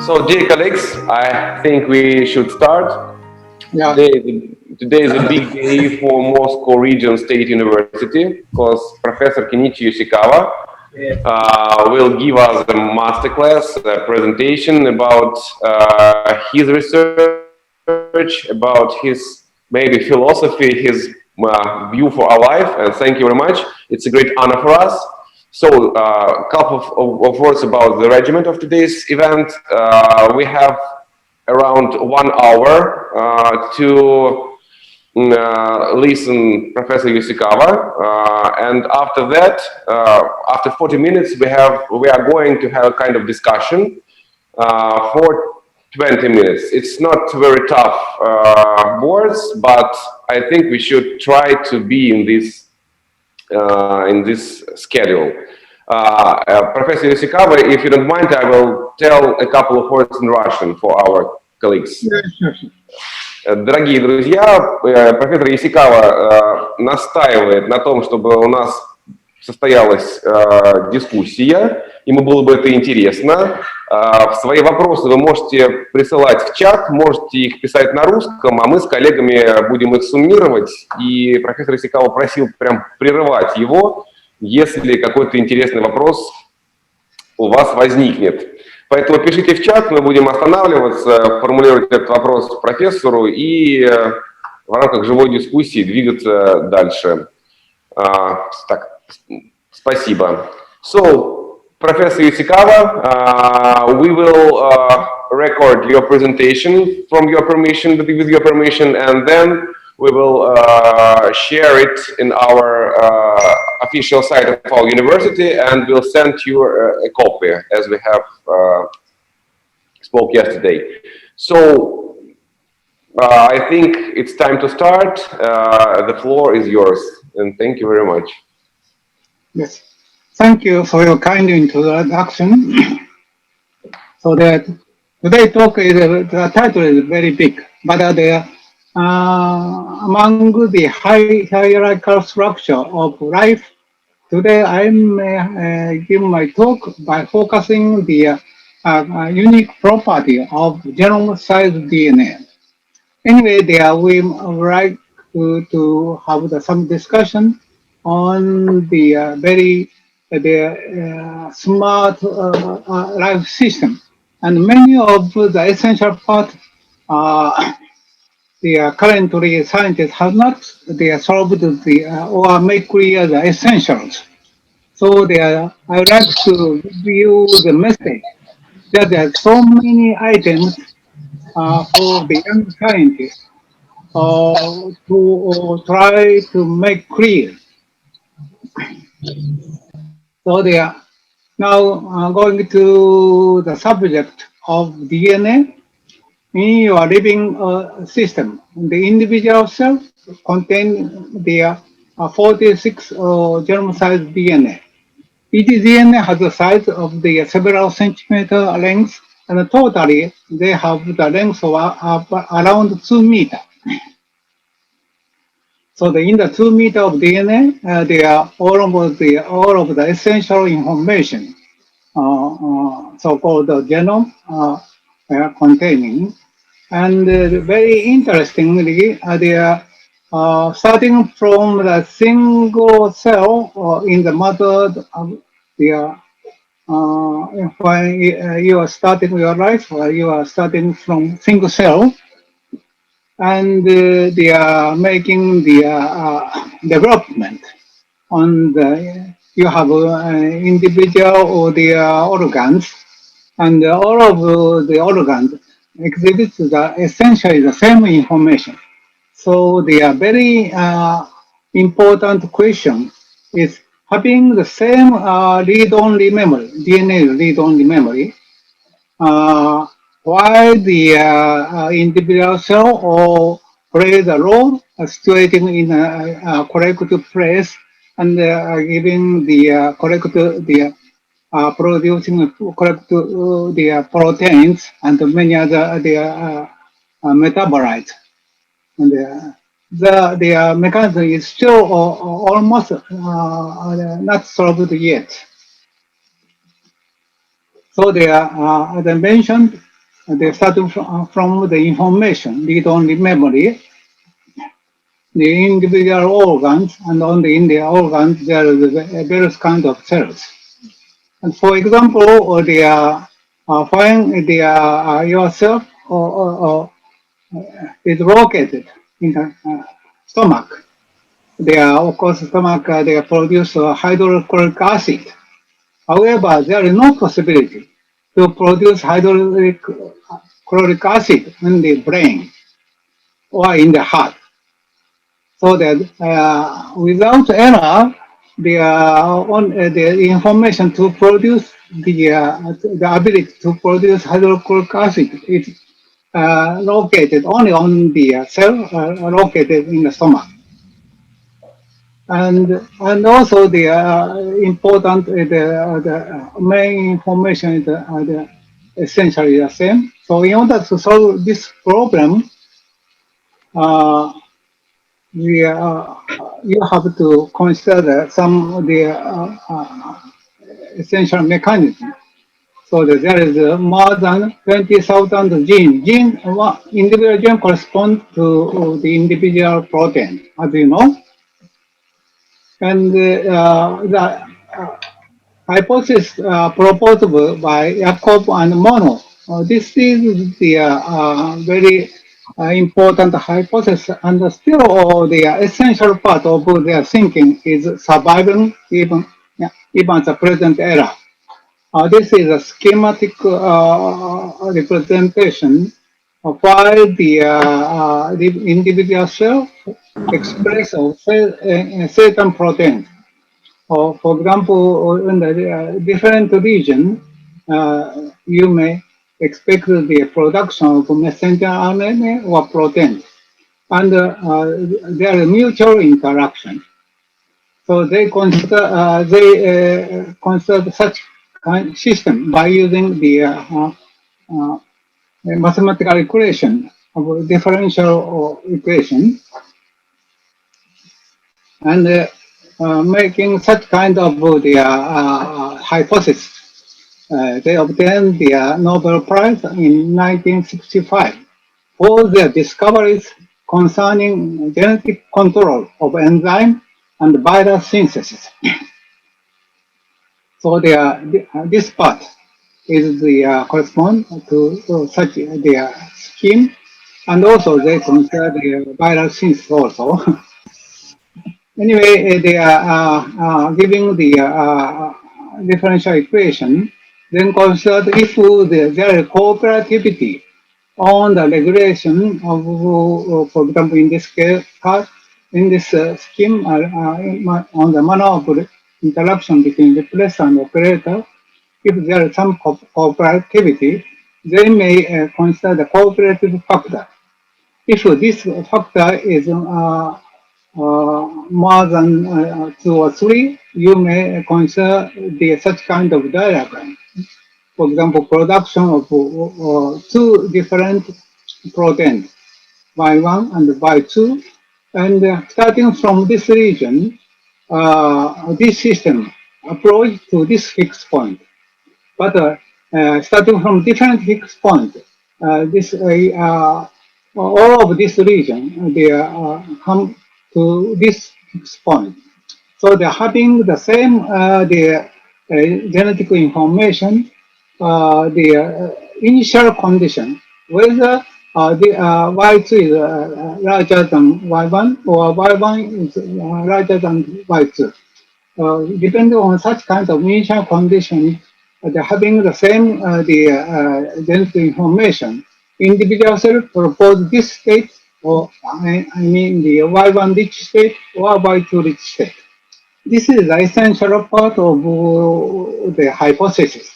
So, dear colleagues, I think we should start. Yeah. Today is a big day for Moscow Region State University because Professor Kenichi Yoshikava will give us a masterclass, a presentation about his research, about his maybe philosophy, his view for our life. And thank you very much. It's a great honor for us. So, a couple of words about the regiment of today's event. We have around 1 hour to listen Professor Yoshikava, and after that, after 40 minutes, we are going to have a kind of discussion for 20 minutes. It's not very tough words, but I think we should try to be in this schedule. Professor Ёсикава, if you don't mind, I will tell a couple of words in Russian for our colleagues. Дорогие друзья, профессор Ёсикава настаивает на том, чтобы у нас состоялась дискуссия, ему было бы это интересно. Свои вопросы вы можете присылать в чат, можете их писать на русском, а мы с коллегами будем их суммировать. И профессор Ёсикава просил прям прерывать его, если какой-то интересный вопрос у вас возникнет. Поэтому пишите в чат, мы будем останавливаться, формулировать этот вопрос профессору и в рамках живой дискуссии двигаться дальше. Так, спасибо. So, Professor Yoshikava, we will record your presentation from your permission, with your permission, and then we will share it in our official site of our university, and we'll send you a copy, as we have spoke yesterday. So, I think it's time to start. The floor is yours, and thank you very much. Yes. Thank you for your kind introduction. So that today's talk is the title is very big, but among the hierarchical structure of life, today I'm give my talk by focusing the unique property of genome-sized DNA. Anyway, there we would like to have some discussion on the very smart life system, and many of the essential parts currently scientists have not solved or make clear the essentials. So I would like to view the message that there are so many items for the young scientists to try to make clear. So they are now going to the subject of DNA. In your living system, the individual cell contains the 46 genome-sized DNA. Each DNA has the size of the several centimeter length, and totally they have the length of around 2 meters. So in the 2 meters of DNA, they are all of the essential information, so-called genome containing. And very interestingly, they are starting from the single cell in the mother of when you are starting your life, you are starting from single cell, and they are making the development on you have individual or the organs, and all of the organs exhibits essentially the same information. So the very important question is having the same read-only memory, DNA read-only memory, why the individual cell or play the role situating in a correct place and giving the correct producing correct the proteins and many other metabolites. And the mechanism is still almost not solved yet. So as I mentioned, they start from the information, read-only memory, the individual organs, and only in the organs there is various kinds of cells. And for example, when yourself is located in the stomach, of course, stomach they produce hydrochloric acid. However, there is no possibility to produce hydrochloric acid in the brain or in the heart. So that without error, the information to produce the ability to produce hydrochloric acid is located only on the cell located in the stomach. And also the important the main information is essentially the same. So in order to solve this problem, you have to consider some of the essential mechanism. So that there is more than 20,000 genes. Individual gene corresponds to the individual protein, as you know. And the hypothesis proposed by Jacob and Mono, this is the very important hypothesis, and still the essential part of their thinking is surviving even at the present era. This is a schematic representation of why the individual cell express of certain proteins. For example, in the different region, you may expect the production of messenger RNA or protein, and there is mutual interaction. So they consider such kind of system by using the mathematical equation of differential equation, and making such kind of the hypothesis. They obtained the Nobel Prize in 1965 for their discoveries concerning genetic control of enzyme and viral synthesis. So this part is the correspond to such the scheme, and also they consider the viral synthesis also. Anyway, they are giving the differential equation, then consider if there is cooperativity on the regulation of, for example, in this case, in this scheme, on the manner of interaction between replacer and operator, if there is some cooperativity, they may consider the cooperative factor. If this factor is more than 2 or 3, you may consider such kind of diagram. For example, production of 2 different proteins, Y1 and Y2, and starting from this region, this system approach to this fixed point. But starting from different fixed points, all of this region, they come to this fixed point. So they're having the same genetic information, the initial condition, whether the Y2 is larger than Y1 or Y1 is larger than Y2. Depending on such kind of initial condition, they're having the same genetic information. Individual cell propose this state, or I mean the Y1 rich state or Y2 rich state. This is the essential part of the hypothesis.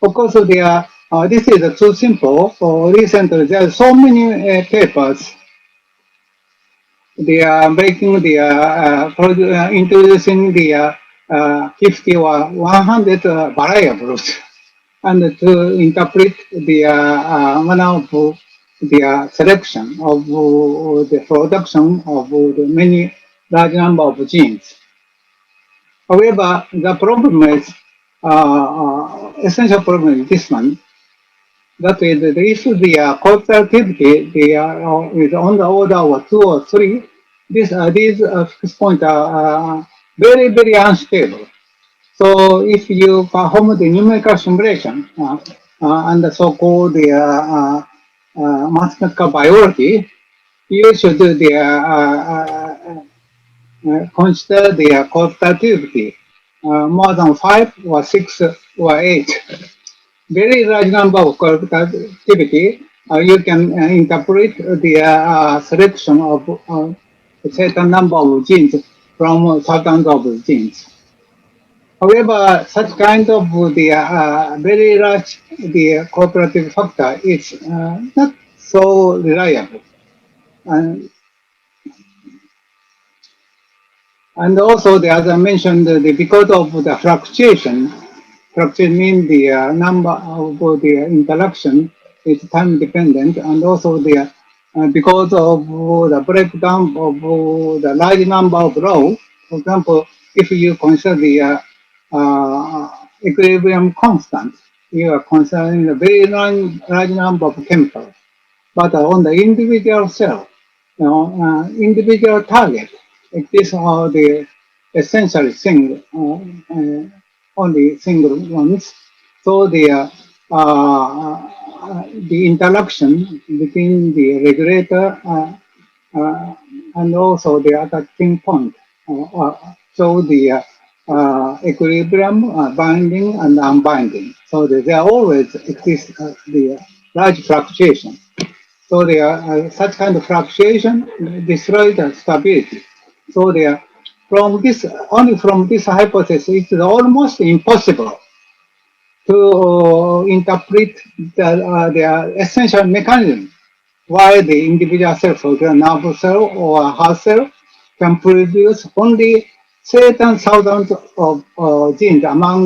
Of course, this is too simple. Recently, there are so many papers. They are making introducing the 50 or 100 variables, and to interpret the manner of the selection of the production of the many large number of genes. However, the problem is essential problem is this one. That is, if the cooperativity they are is on the order of 2 or 3, these fixed points are very, very unstable. So if you perform the numerical simulation and the so-called mathematical biology, you should consider the cooperativity more than 5 or 6 or 8. Very large number of cooperativity, you can interpret the selection of a certain number of genes from thousands of genes. However, such kind of the very large the cooperative factor is not so reliable. And also, as I mentioned, because of the fluctuation means the number of the interaction is time dependent, and also the because of the breakdown of the large number of rows. For example, if you consider the equilibrium constant, you are considering a very large number of chemicals. But on the individual cell, individual target, these are the essential thing, only single ones. So the interaction between the regulator and also the attaching point show the equilibrium, binding and unbinding. So there always exists the large fluctuation. So such kind of fluctuation destroys the stability. So only from this hypothesis, it is almost impossible to interpret the essential mechanism why the individual cell, for example, nerve cell or heart cell, can produce only certain thousands of genes among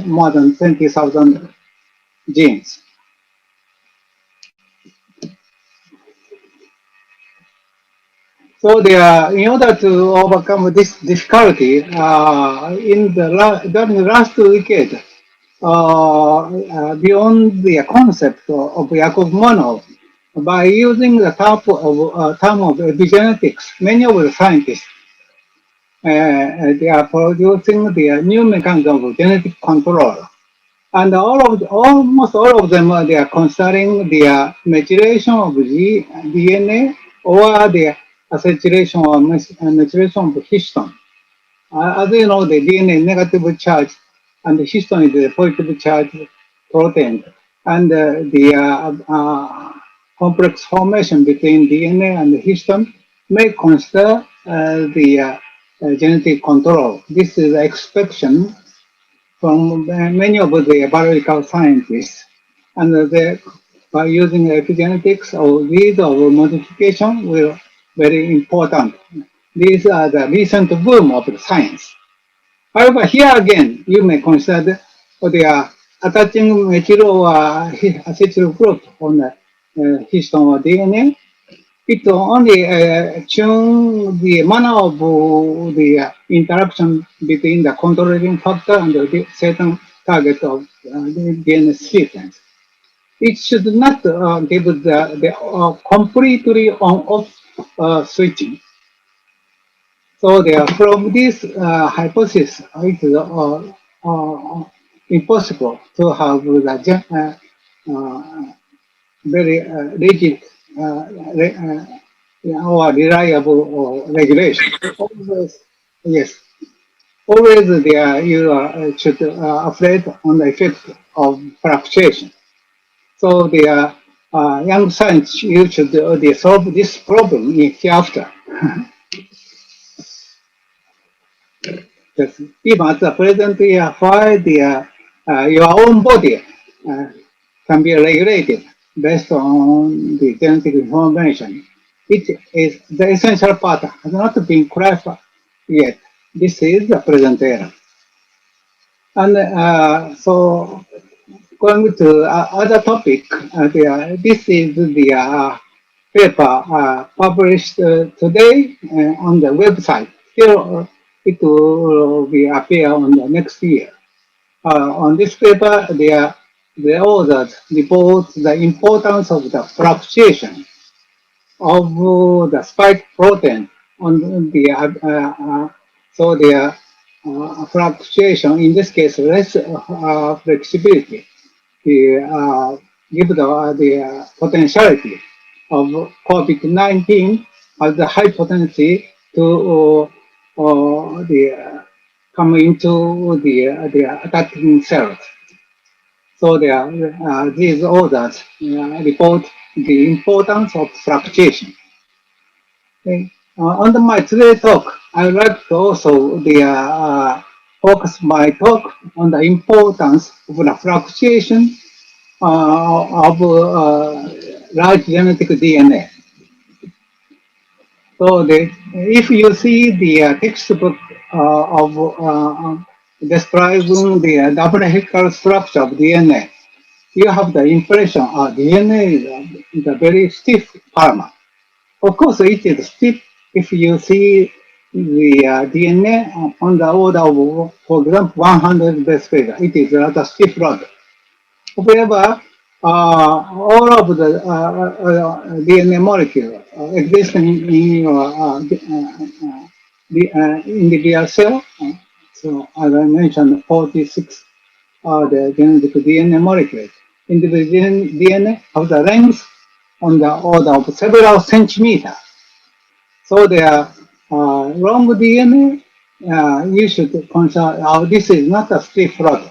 more than 20,000 genes. So in order to overcome this difficulty, during the last decade, beyond the concept of Yakov Monod, by using the term of epigenetics, many of the scientists they are producing the new mechanism of genetic control. And almost all of them, they are considering the maturation of DNA or the acetylation or maturation of histone. As you know, the DNA is negative charge and the histone is a positive charge protein. And the complex formation between DNA and the histone may consider the genetic control. This is an expectation from many of the biological scientists. And by using epigenetics or these of modification will very important. These are the recent boom of the science. However, here again, you may consider the attaching material acetyl group on the histone or DNA. It will only tune the manner of the interaction between the controlling factor and the certain target of the DNA sequence. It should not give the completely on-off switching. So from this hypothesis, it is impossible to have the very rigid or reliable regulation. Always, yes, always you should afraid on the effect of fluctuation. So the young science, you should solve this problem hereafter. Even at the present, why your own body can be regulated based on the genetic information. It is the essential part has not been clarified yet. This is the present era. And so going to other topic, this is the paper published today on the website. Still, it will be appear on the next year. On this paper, the authors report the importance of the fluctuation of the spike protein on the so the fluctuation, in this case less flexibility, give the potentiality of COVID-19 has the high potency to come into the attacking cells. So these authors report the importance of fluctuation. Okay. Under my today's talk, I would like to also focus my talk on the importance of the fluctuation of large genetic DNA. So if you see the textbook of describing the double helical structure of DNA, you have the impression DNA is a very stiff polymer. Of course, it is stiff if you see the DNA on the order of, for example, 100 base pair. It is rather stiff rod. However, all of the DNA molecule existing in the real cell, so as I mentioned, 46 the genetic DNA molecules. Individual DNA have the length on the order of several centimeters. So the long DNA, you should consider, this is not a stiff rod.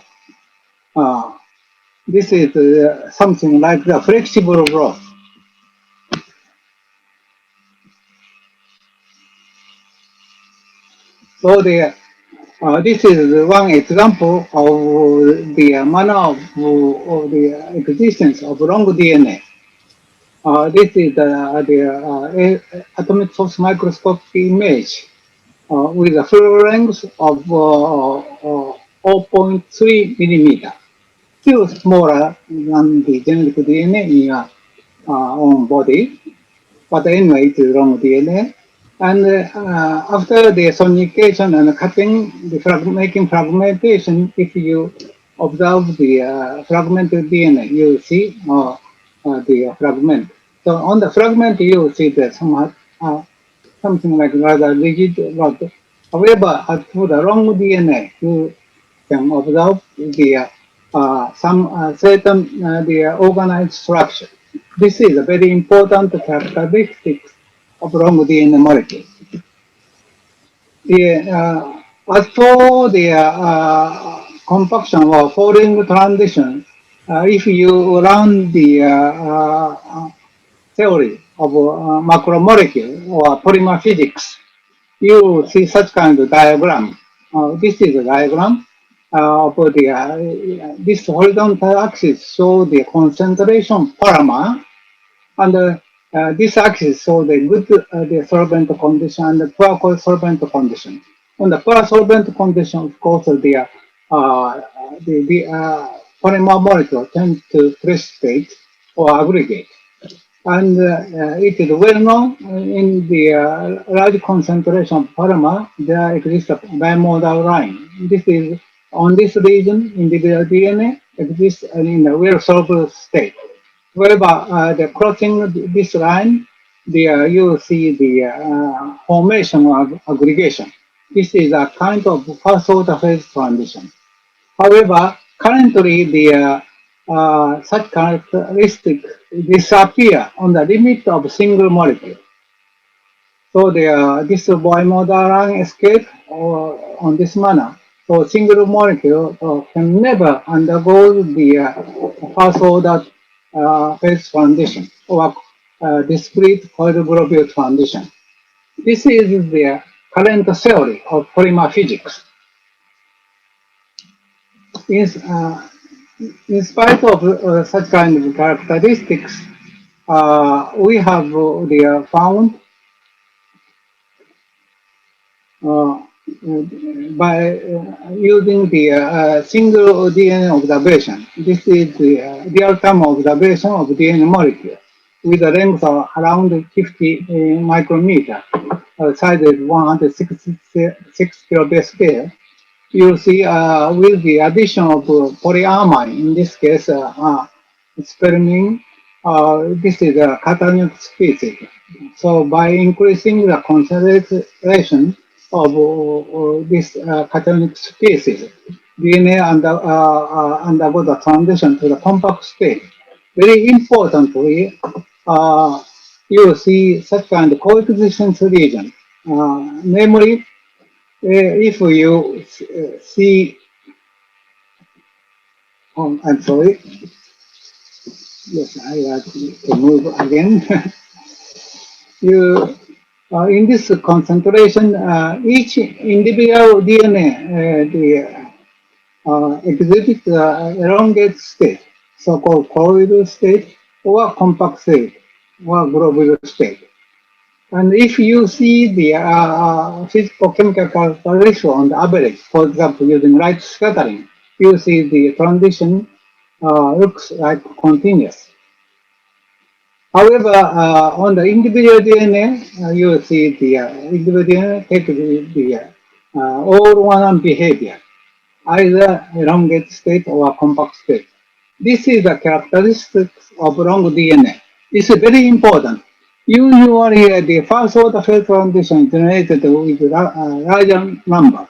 This is something like the flexible rod. So this is one example of the manner of the existence of long DNA. This is the atomic force microscope image with a full length of 0.3 millimeter, still smaller than the genetic DNA in your own body. But anyway, it is long DNA. And after the sonication and cutting, making fragmentation, if you observe the fragmented DNA, you see the fragment. So on the fragment, you see that something like rather rigid rod. However, as for the long DNA, you can observe the some certain the organized structure. This is a very important characteristic of long DNA molecule. As for the compaction or folding transition, if you run the theory of macromolecule or polymer physics, you see such kind of diagram. This is a diagram of this horizontal axis shows the concentration polymer, and this axis shows the good the solvent condition and the poor solvent condition. On the poor solvent condition, of course, the polymer molecule tend to precipitate or aggregate. And it is well known in the large concentration of polymer, there exists a bimodal line. This is on this region, individual DNA exists in a well-solved state. However, the crossing this line, you see the formation of aggregation. This is a kind of first-order phase transition. However, currently the such characteristic disappear on the limit of single molecule. So this bimodal line escape on this manner. So single molecule can never undergo the first order phase transition or discrete coiled globule transition. This is the current theory of polymer physics. In spite of such kind of characteristics, we have found by using the single DNA observation. This is the real-time observation of DNA molecule with a length of around 50 micrometer, size is 166 kilobase pair. you see with the addition of polyamine, in this case, experiment, this is a cationic species. So by increasing the concentration of this cationic species, DNA undergo the transition to the compact state. Very importantly, you see such kind of coexistence region. Namely, if you see, I'm sorry, yes, I have to move again. You, in this concentration, each individual DNA exhibits elongate state, so-called colloidal state, or compact state, or globular state. And if you see the physical-chemical characteristics on the average, for example, using light scattering, you see the transition looks like continuous. However, on the individual DNA, you see the individual DNA take the all-one behavior, either elongate state or compact state. This is the characteristics of long DNA. It's very important. Usually, the first order phase transition is generated with a larger number.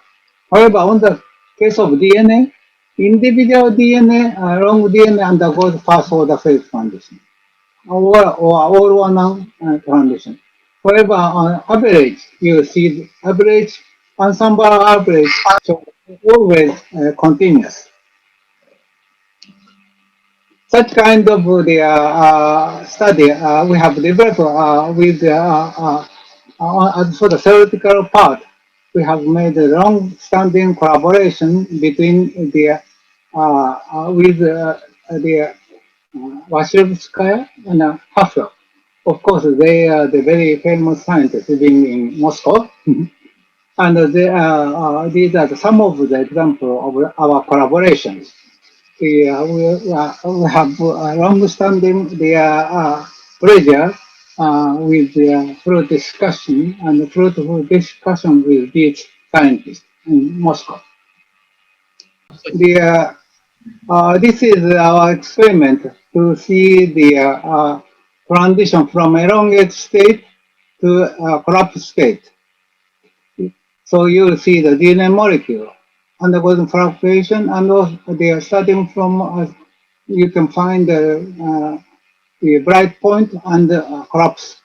However, on the case of DNA, individual DNA, long DNA undergoes first order phase transition, or all one transition. However, on average, you see the average, ensemble average, so always continuous. Such kind of the study we have developed with for the theoretical part, we have made a long-standing collaboration between the with the Vashilevskaya and Hafel. Of course, they are the very famous scientists living in Moscow, and these are some of the examples of our collaborations. We have long-standing pleasure with fruit discussion and fruitful discussion with these scientists in Moscow. This is our experiment to see the transition from elongate state to collapse state. So you will see the DNA molecule undergoing fluctuation, and also they are starting from, you can find the bright point and collapse.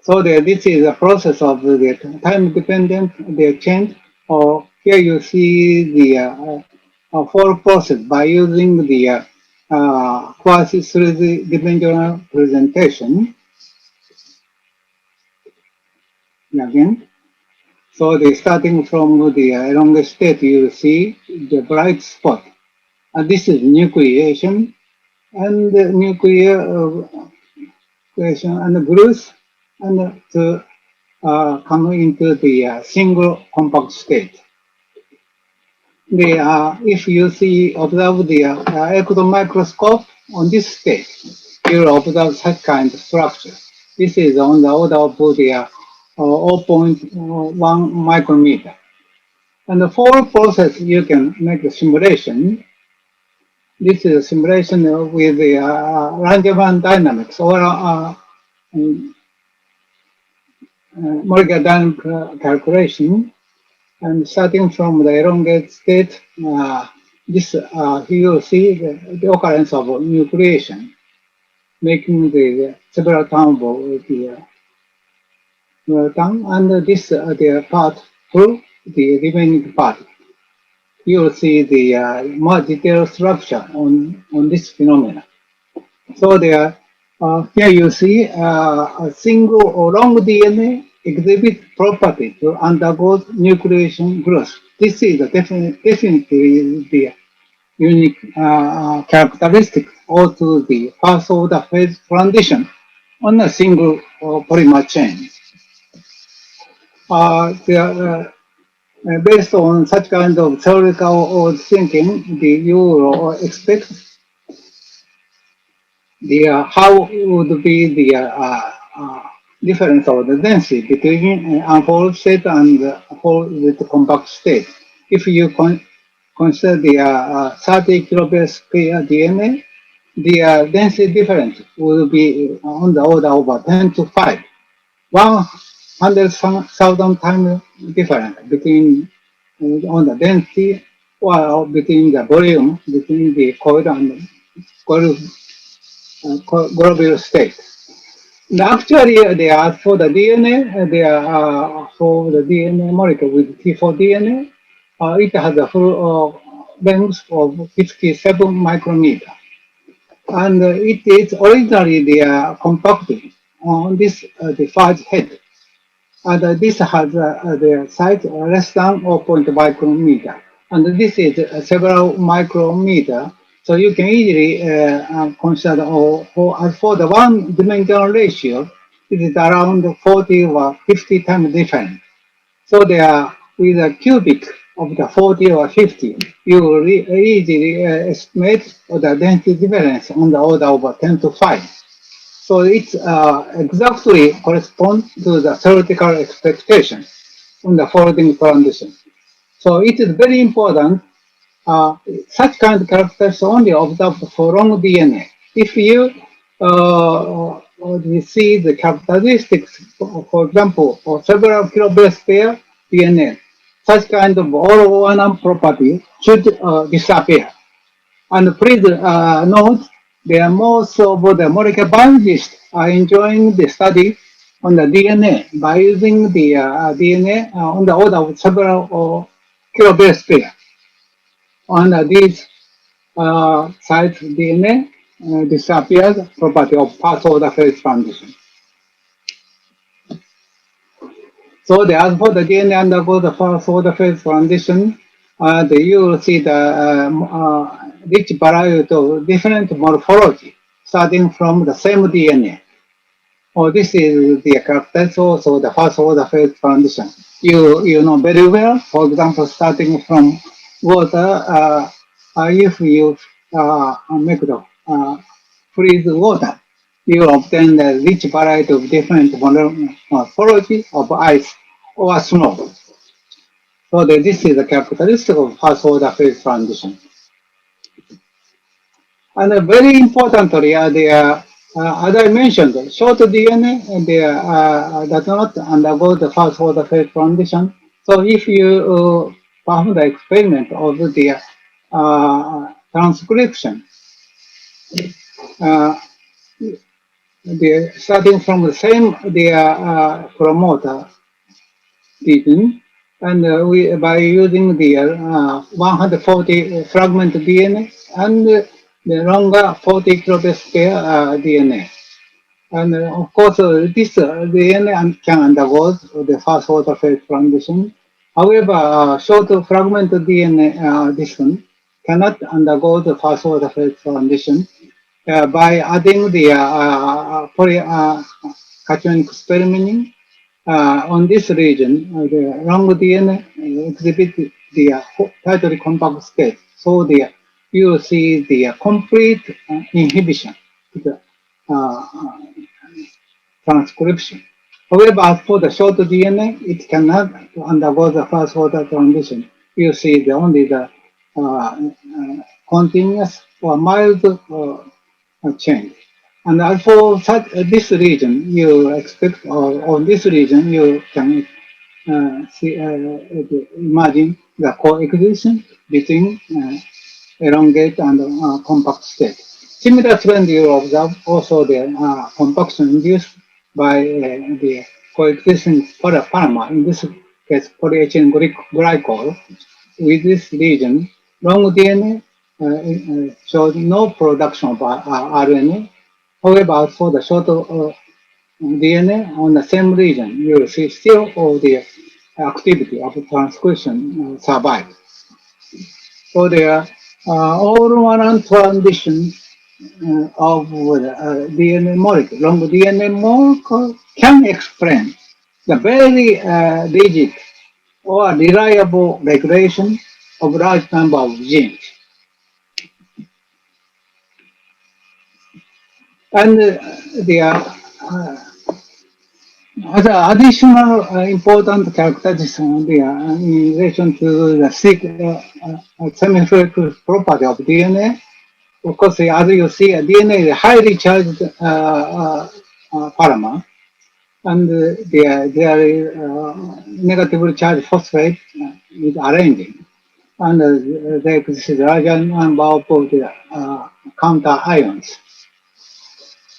So this is a process of the time-dependent change. Or here you see the four process by using the quasi 3D-dimensional presentation. Again. So starting from the elongate state, you see the bright spot. And this is nucleation, and the nucleation and growth, and to come into the single compact state. If you observe the electron microscope on this state, you will observe such kind of structure. This is on the order of the 0.1 micrometer. And the for process, you can make a simulation. This is a simulation with the Langevin dynamics or molecular dynamic calculation. And starting from the elongate state, here you see the occurrence of nucleation, making the several terms of the tongue, and this the part through the remaining part. You will see the more detailed structure on this phenomena. So here you see a single or long DNA exhibit property to undergo nucleation growth. This is definitely the unique characteristic to the first order phase transition on a single polymer chain. Based on such kind of theoretical thinking, you will expect how would be the difference of the density between unfolded state and folded compact state. If you consider the 30 kilobase per DNA, the density difference will be on the order of 10 to 5, 100,000 times different between on the density or between the volume between the coil and globular state. And actually, they are for the DNA. They are for the DNA molecule with T4 DNA. It has a full length of 57 micrometer, and it is originally they are compacted on this the phage head, and this has the size less than 0.5 micrometer, and this is several micrometer. So you can easily consider, as for the one-dimensional ratio, it is around 40 or 50 times different. So they are with a cubic of the 40 or 50, you will easily estimate the density difference on the order of 10 to 5. So it exactly corresponds to the theoretical expectation on the folding condition. So it is very important. Such kind of characters only observed for long DNA. If you see the characteristics, for example, for several kilobase pair DNA, such kind of all-one property should disappear. And please note that most of the molecular biologists are enjoying the study on the DNA by using the DNA on the order of several kilobase pair. On these sites, DNA disappears property of first order phase transition. So as for the DNA undergo the first order phase transition, you will see the rich variety of different morphology starting from the same DNA. This is the characteristics also the first order phase transition. You know very well, for example, starting from water, if you make the freeze water, you obtain the rich variety of different morphology of ice or snow. So this is the characteristic of first order phase transition. And very importantly, as I mentioned, short DNA does not undergo the first order phase transition. So if you perform the experiment of the transcription, starting from the same promoter region, and by using the 140 fragment DNA and the longer 40 kilobase pair DNA. And of course, this DNA can undergo the first order phase transition. However, short fragment DNA distance cannot undergo the first order phase transition. By adding the polycationic experiment on this region, the long DNA exhibit the tightly compact state. So you will see the complete inhibition to the transcription. However, as for the short DNA, it cannot undergo the first order transition. You see only the continuous or mild change. And as for this region, you expect, or this region, you can imagine the coexistence between elongate and compact state. Similar trend you observe also the compaction induced by the coexistence polymer, in this case polyethylene glycol, with this region. Long DNA shows no production of RNA. However, for the short DNA on the same region, you will see still all the activity of transcription survives. So there are all-one transition of DNA molecule, long DNA molecule can explain the very rigid or reliable regulation of large number of genes. And As an additional important characteristic in relation to the symmetrical property of DNA, of course, as you see, DNA is a highly charged polymer, and there is negatively charged phosphate is arranging, and there exists a larger number of the counter ions.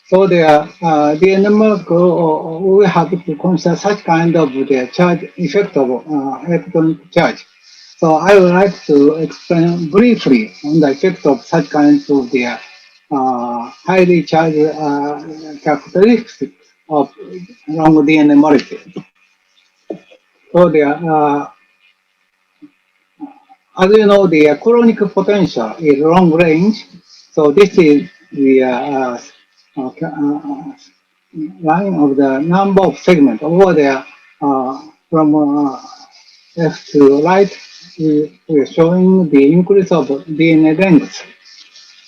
So the DNA molecule we have to consider such kind of the charge effect of electronic charge. So I would like to explain briefly on the effect of such kinds of the highly charged characteristics of long DNA molecule. So as you know, the chronic potential is long range. So this is the line of the number of segments over there from left to right. We are showing the increase of DNA length.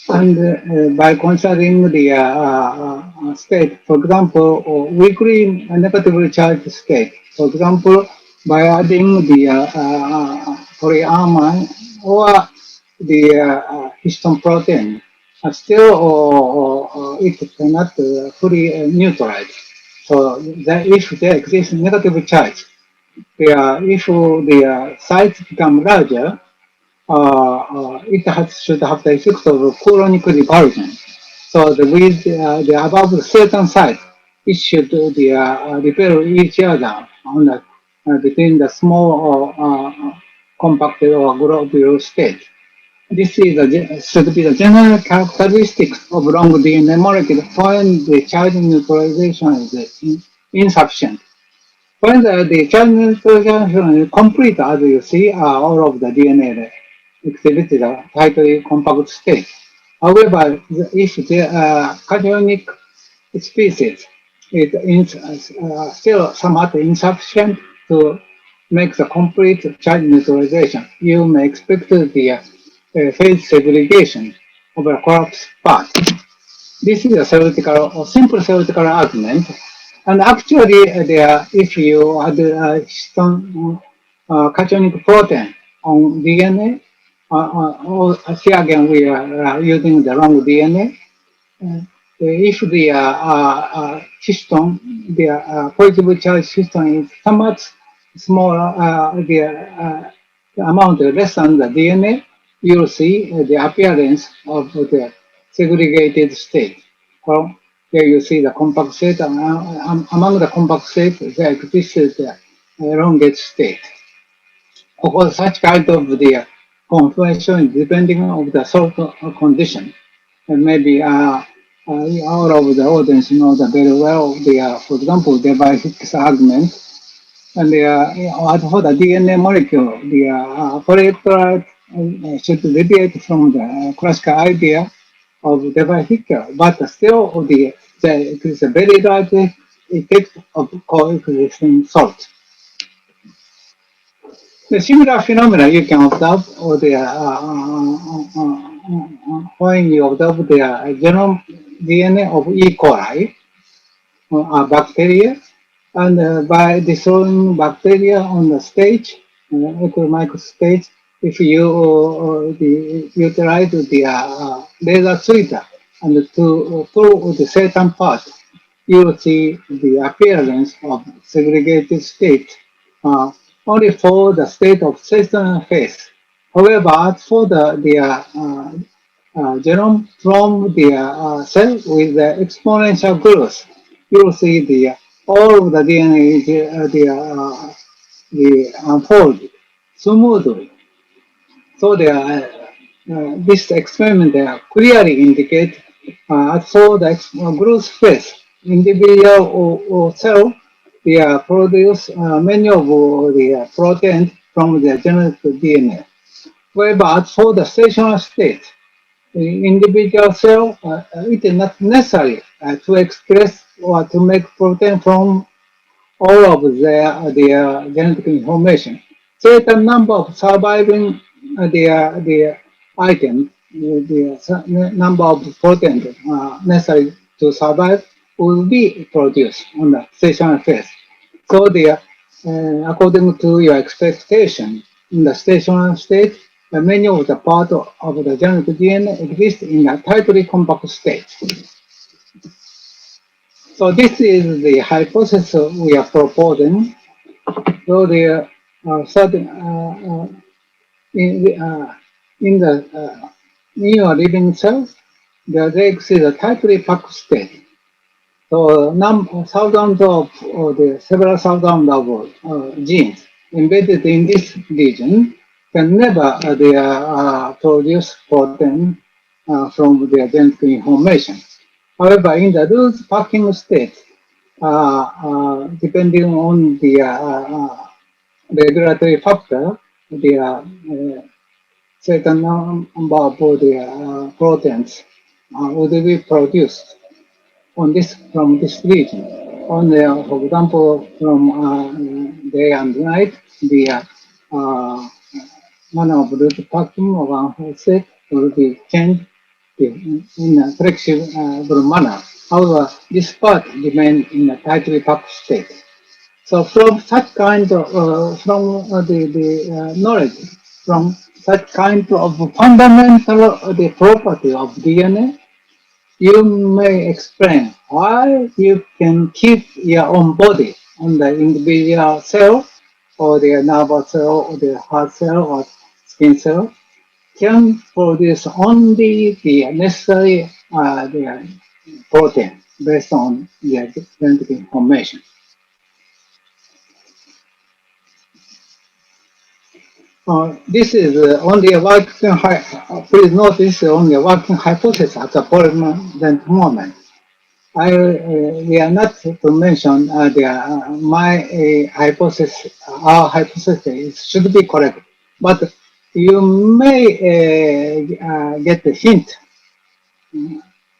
And by considering the state, for example, weakly negatively charged state, for example, by adding the polyamine or the histone protein, still it cannot fully neutralize. So that if there exists negative charge, if the sites become larger, it should have the effect of chronic revulsion. So with the above certain size, it should repel each other on the, between the small compact or globular state. This is should be the general characteristics of long DNA molecule when the charge neutralization is insufficient. When the charge neutralization is complete, as you see, all of the DNA exhibits a tightly compact state. However, if the cationic species is still somewhat insufficient to make the complete charge neutralization, you may expect the phase segregation of a collapsed part. This is a theoretical or simple theoretical argument. And actually, if you add histone cationic protein on DNA, here again we are using the long DNA. If the histone, the positively charged histone is somewhat smaller, the amount less than the DNA, you'll see the appearance of the segregated state. Well, here you see the compact state. Among the compact states, there exists the elongated state. Of course, such kind of the configuration depending on the salt condition. And maybe all of the audience know that very well. For example, the Hicks argument. And for the DNA molecule, the polypeptide should deviate from the classical idea of Debye-Hicks, but still there is a very large effect of coexisting salt. The similar phenomena you can observe when you observe the genome DNA of E. coli, bacteria, and by destroying bacteria on the stage, micro stage, if you utilize the laser sweeter and to pull the certain part, you will see the appearance of segregated state only for the state of seasonal phase. However, for the genome from the cell with the exponential growth, you will see all of the DNA unfold smoothly. So this experiment clearly indicates for the growth phase, individual cell produce many of the proteins from the genetic DNA. However, for the stationary state, the individual cell, it is not necessary to express or to make protein from all of their genetic information. Certain number of surviving the items, the number of proteins necessary to survive will be produced on the stationary phase. So according to your expectation, in the stationary state, many of the parts of the genetic DNA exist in a tightly compact state. So this is the hypothesis we are proposing. So the in your living cells, there exists a tightly packed state. So thousands of several thousands of genes embedded in this region can never produce protein from their genetic information. However, in the loose packing state, depending on the regulatory factor, the certain number of the proteins would be produced from this region. For example, from day and night, the manner of root packing of one set will be changed in a flexible manner. However, this part remains in a tightly packed state. So from such kind of knowledge, from such kind of fundamental the property of DNA, you may explain why you can keep your own body on the individual cell, or the nervous cell, or the heart cell, or skin cell, can produce only the necessary the protein based on the genetic information. This is only a working, please note this is only a working hypothesis at the present moment. We are not to mention my hypothesis, our hypothesis should be correct, but you may get a hint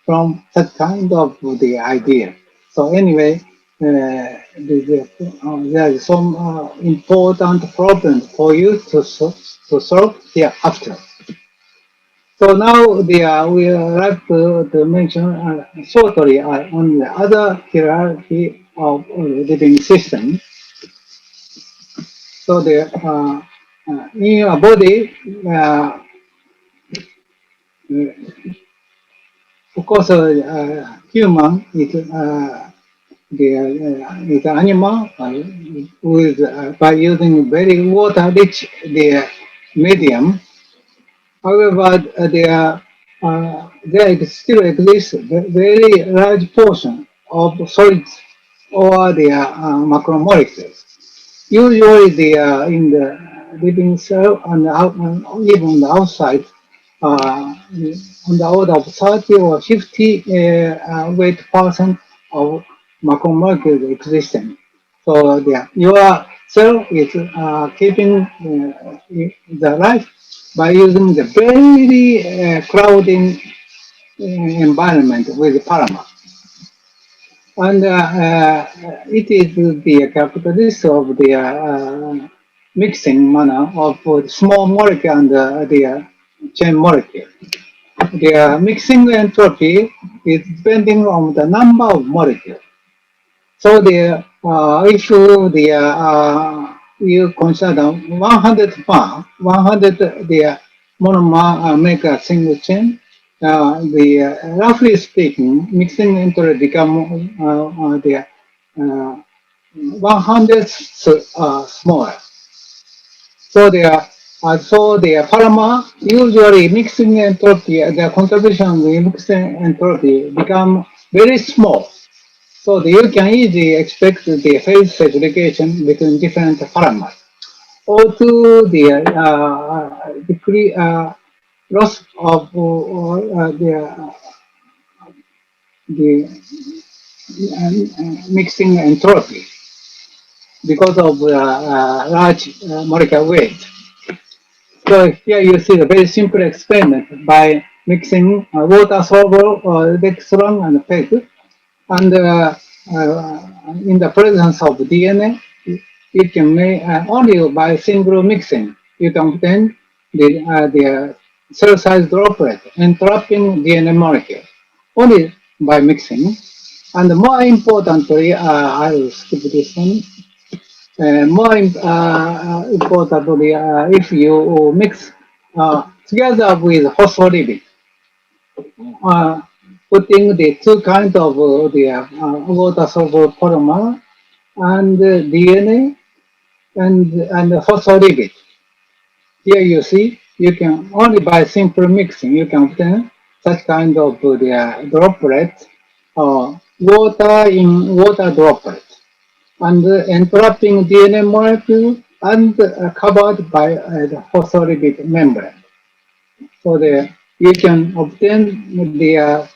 from that kind of the idea. So anyway, there is some important problems for you to solve hereafter. So now we would like to mention shortly on the other hierarchy of living systems. So in your body, of course, human is the animal by using very water-rich medium. However, there still exists a very large portion of solids or the macromolecules. Usually, in the living cell and even on the outside, on the order of 30 or 50 weight % of macromolecules existing. So your cell is keeping the life by using the very crowded environment with plasma. And it is the characteristic of the mixing manner of small molecule and the chain molecule. The mixing entropy is depending on the number of molecules. So if you consider 100 bar, 100 the monomer make a single chain, roughly speaking, mixing entropy become the 100 smaller. So the polymer usually mixing entropy, the contribution of the mixing entropy become very small. So you can easily expect the phase segregation between different polymers. Or to the degree loss of the mixing entropy because of large molecular weight. So here you see the very simple experiment by mixing water-soluble dextran and PEG, and in the presence of DNA, you can make only by single mixing. You can obtain the cell size droplet entrapping DNA molecule only by mixing. And more importantly, I will skip this one. more importantly, if you mix together with phospholipid, putting the two kinds of water-soluble polymer and DNA and phospholipid. Here you see, you can only by simple mixing, you can obtain such kind of droplet, water in water droplet, and entrapping DNA molecule and covered by the phospholipid membrane. So you can obtain the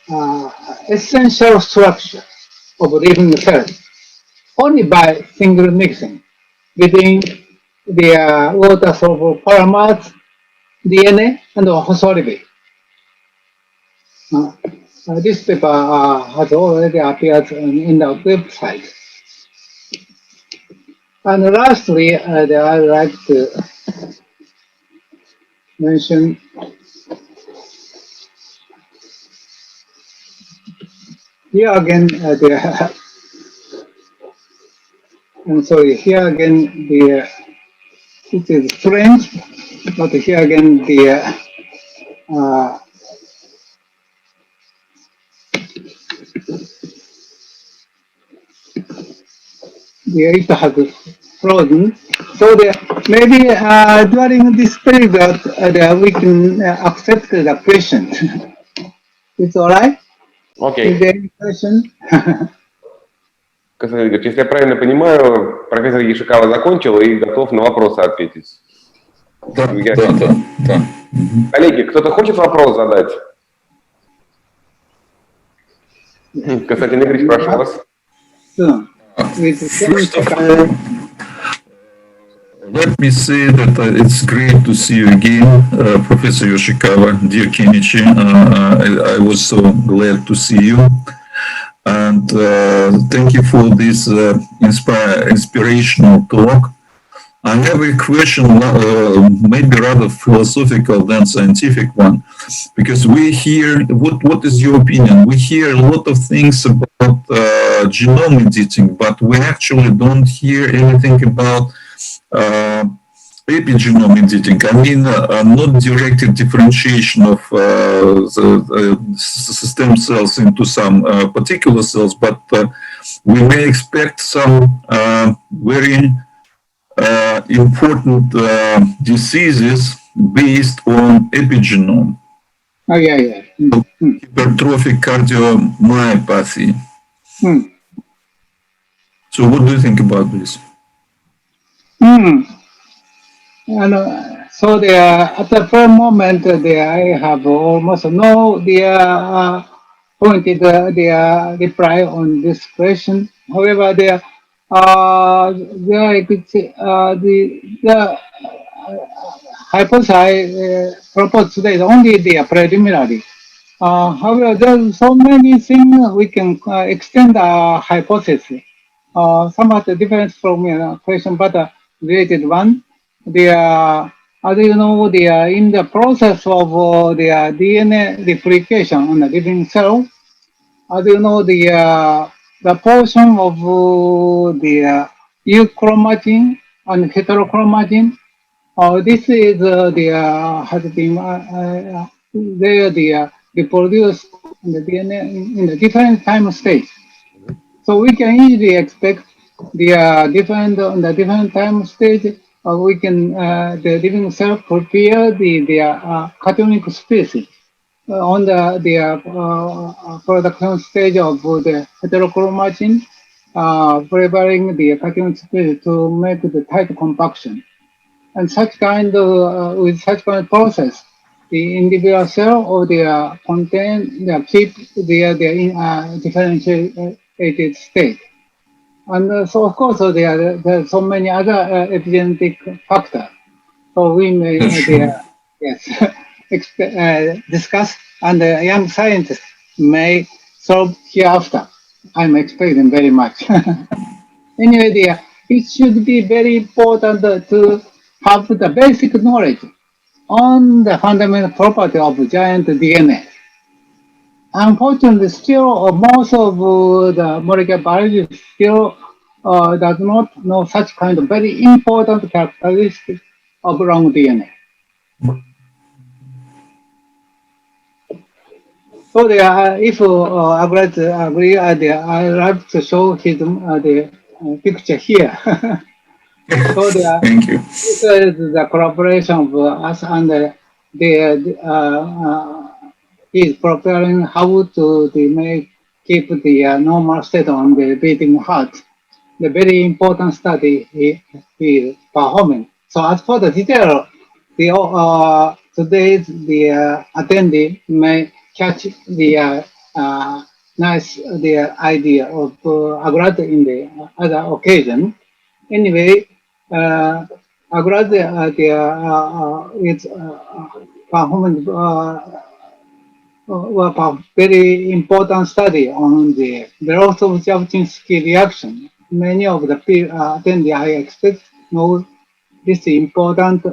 essential structure of living cells only by single mixing between the water-soluble polymers, DNA, and phospholipid. This paper has already appeared in the website. And lastly, I'd like to mention here again I'm sorry, here again it is French, but here again it has frozen. So maybe during this period we can accept the question. It's all right? Окей. Is there any question? Константин Игоревич, если я правильно понимаю, профессор Ёсикава закончил и готов на вопросы ответить. Да. Коллеги, кто-то хочет вопрос задать? Константин Игоревич, прошу вас. First of all, let me say that it's great to see you again, Professor Ёsикava, dear Kenichi. I was so glad to see you. And thank you for this inspirational talk. I have a question, maybe rather philosophical than scientific one, because we hear, what is your opinion? We hear a lot of things about genome editing, but we actually don't hear anything about epigenome editing. I mean, not directed differentiation of the stem cells into some particular cells, but we may expect some very important diseases based on epigenome. Oh, yeah. Hypertrophic cardiomyopathy. So what do you think about this? So at the first moment, I have almost no pointed reply on this question. However, I could say the hypothesis proposed today is only the preliminary. However, there's so many things we can extend our hypothesis. Somewhat different from your question, but related one. As you know, in the process of the DNA replication on the living cell, as you know, the portion of the euchromatin and heterochromatin, this is has been reproduced in the DNA in the different time stage. So we can easily expect the different time stage. We can the living cell prepare the cationic species on the production stage of the heterochromatin, preparing the cationic species to make the tight compaction. And such kind of with such kind of process, the individual cell or the keep their differentiated state. And so, of course, there are so many other epigenetic factors. So we may discuss, and young scientists may solve hereafter. I'm expecting very much. Anyway, it should be very important to have the basic knowledge on the fundamental property of giant DNA. Unfortunately, still most of the molecular biology still does not know such kind of very important characteristic of long DNA. So if agree, I like to show his the picture here. So Thank you. this is the collaboration of us and he's preparing how to keep the normal state on the beating heart. The very important study he is performing. So as for the detail, today's attendee may catch the idea of Agrad in the other occasion. Anyway, Agrad is performing a very important study on the growth of Jabotinsky reaction. Many of the attendees I expect know this important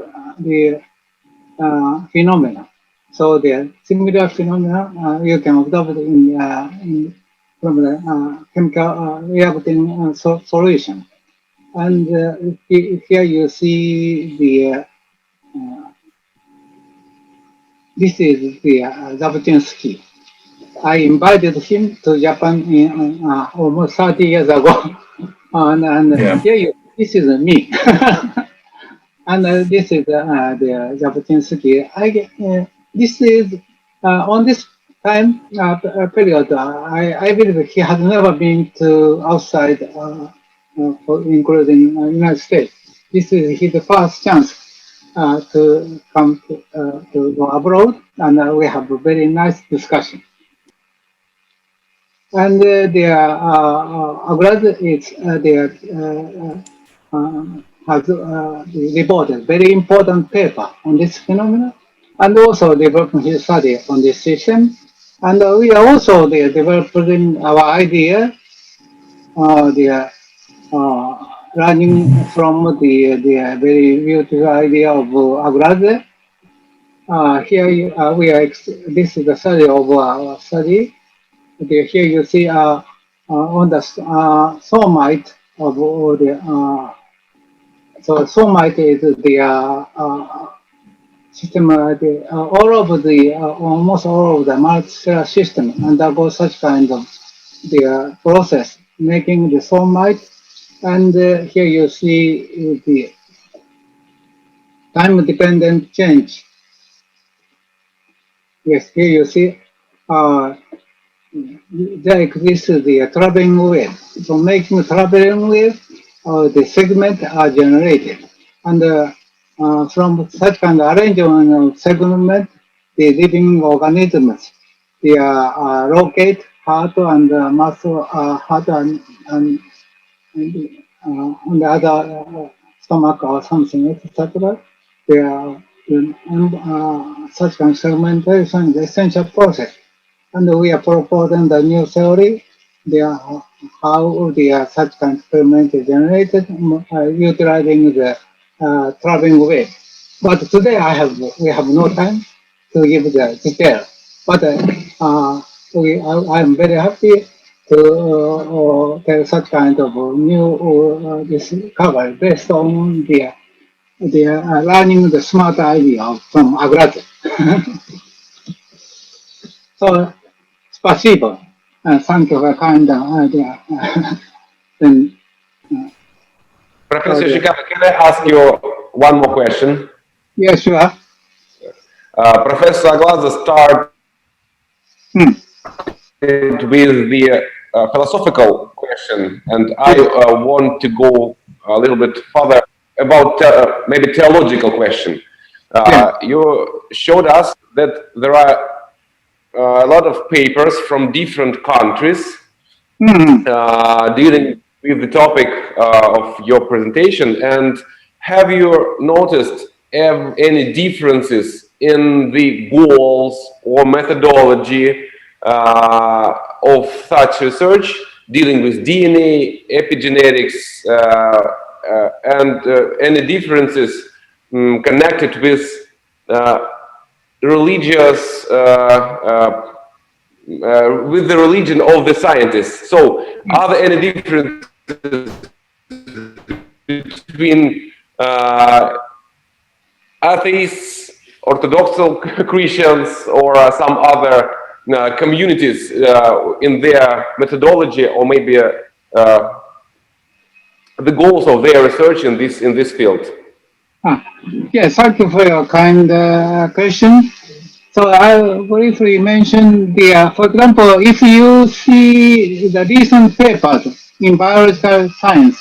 phenomena. So the similar phenomena you can observe from the chemical reacting solution. And here you see the this is the Jabotinsky. I invited him to Japan almost 30 years ago. And here this is me. And this is the Jabotinsky. This is on this time period. I believe he has never been to outside, including United States. This is his first chance to come to go abroad, and we have a very nice discussion. And Agrad is has reported very important paper on this phenomenon, and also developing his study on this system. And we are also developing our idea, running from the very beautiful idea of Agrad. Here we are. This is the study of our study. Here you see on the somite of the. So somite is the system. All of the almost all of the multicellular system undergo such kind of the process, making the somite. And here you see the time-dependent change. Yes, here you see there exists the traveling wave. So making traveling wave, the segments are generated. And from such kind of arrangement of segment, the living organisms, they locate heart and muscle, heart and on the other stomach or something, etc. They are such kind of segmentation is the essential process. And we are proposing the new theory, how the such kind of experiment is generated, utilizing the traveling wave. But today we have no time to give the detail. But I am very happy to tell such kind of new discovery based on the learning the smart idea from Agrad. So, спасибо. Thank you for kind idea. Then, Professor Ёsикava, can I ask you one more question? Yes, sure. Professor Aglaza started with the philosophical question, and I want to go a little bit further about maybe theological question. You showed us that there are a lot of papers from different countries dealing with the topic of your presentation. And have you noticed any differences in the goals or methodology of such research dealing with DNA, epigenetics, and any differences connected with religious, with the religion of the scientists? So, are there any differences between atheists, Orthodox Christians, or some other communities in their methodology, or maybe the goals of their research in this field? Yes, thank you for your kind question. So I'll briefly mention for example, if you see the recent papers in biological science,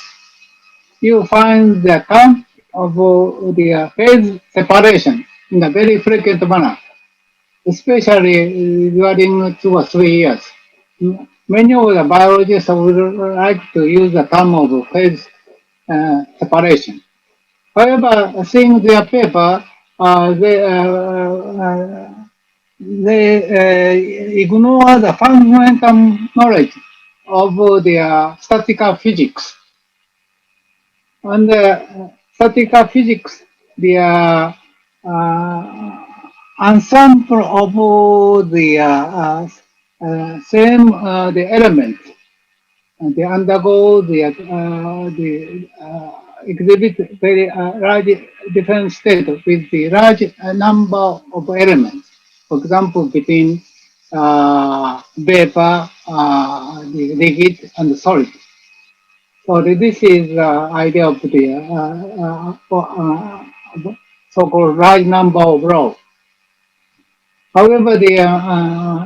you find the term of the phase separation in a very frequent manner, especially during 2 or 3 years. Many of the biologists would like to use the term of phase separation. However, seeing their paper, they ignore the fundamental knowledge of the statistical physics. And statistical physics, the ensemble of the same the element, they undergo the exhibit very large different state with the large number of elements. For example, between vapor, the liquid, and the solid. So this is the idea of the so-called large number of laws. However,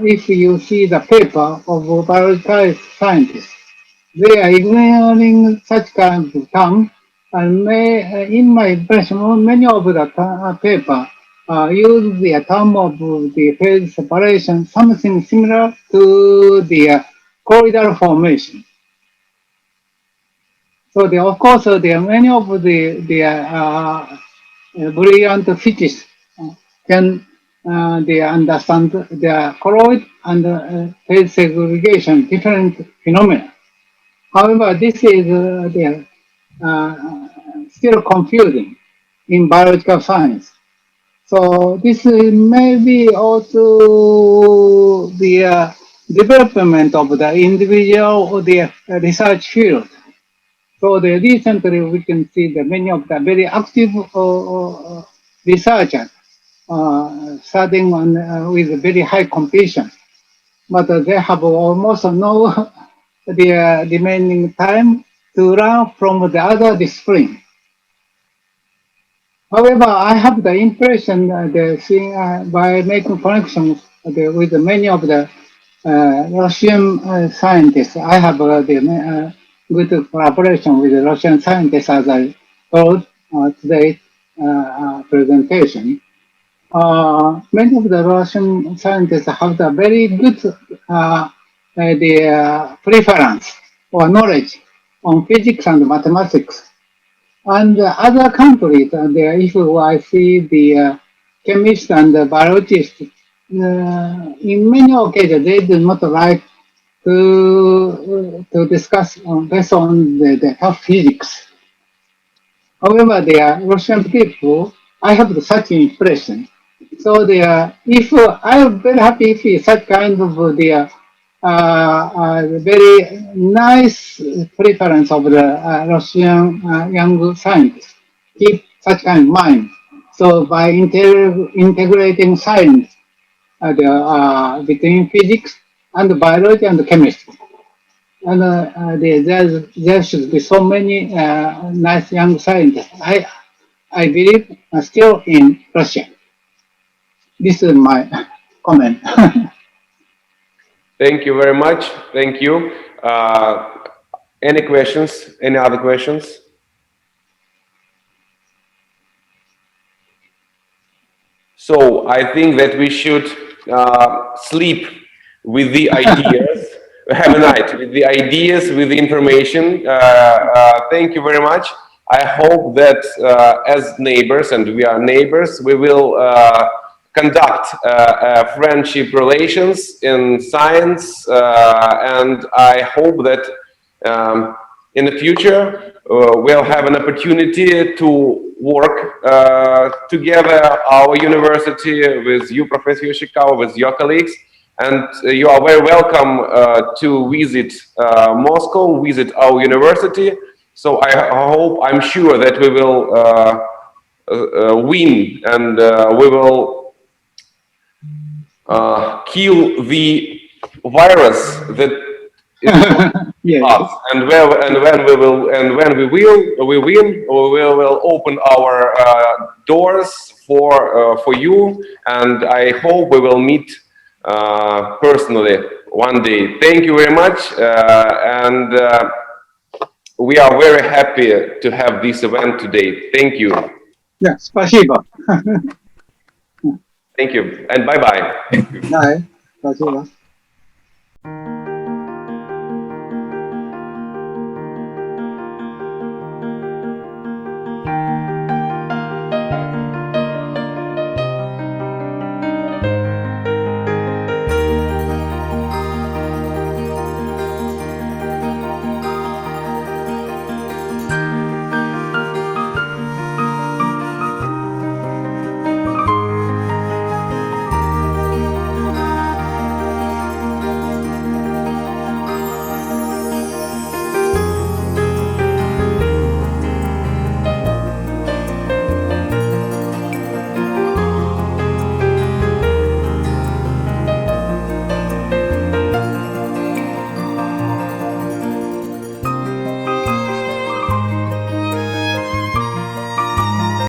if you see the paper of biological scientists, they are ignoring such kind of term, and in my impression, many of the paper use the term of the phase separation, something similar to the colloidal formation. So of course, many of the brilliant physicists can they understand the colloid and phase segregation, different phenomena. However, this is still confusing in biological science. So this may be also the development of the individual or the research field. So recently we can see that many of the very active researchers studying with very high competition, but they have almost no the remaining time to learn from the other discipline. However, I have the impression that by making connections with many of the Russian scientists, I have good collaboration with the Russian scientists, as I told today's presentation. Many of the Russian scientists have the very good preference or knowledge on physics and mathematics. And other countries, if I see the chemists and the biologists, in many occasions they do not like to discuss based on the tough physics. However, the Russian people, I have such impression. So if I'm very happy if such kind of very nice preference of the Russian young scientists keep such kind of mind. So by integrating science between physics and biology and chemistry, and there should be so many nice young scientists. I believe still in Russia. This is my comment. Thank you very much. Thank you. Any questions? Any other questions? So I think that we should sleep with the ideas, have a night with the ideas, with the information. Thank you very much. I hope that as neighbors, and we are neighbors, we will conduct friendship relations in science, and I hope that in the future we'll have an opportunity to work together, our university, with you, Professor Ёsикava, with your colleagues, and you are very welcome to visit Moscow, visit our university, So I'm sure that we will win, and we will kill the virus that is us. And when we win, we will open our doors for you, and I hope we will meet personally one day. Thank you very much, and we are very happy to have this event today. Thank you. Yeah, спасибо. Thank you, and bye-bye. Bye. Спасибо.